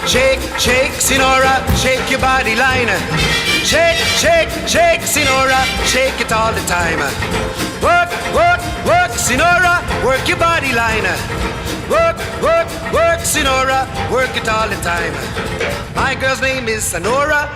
shake, shake, Sinora, shake your body line. Shake, shake, shake, Sinora, shake it all the time. Work, work, work, Sinora, work your body line. Work, work, work, Sinora, work it all the time. My girl's name is Sonora.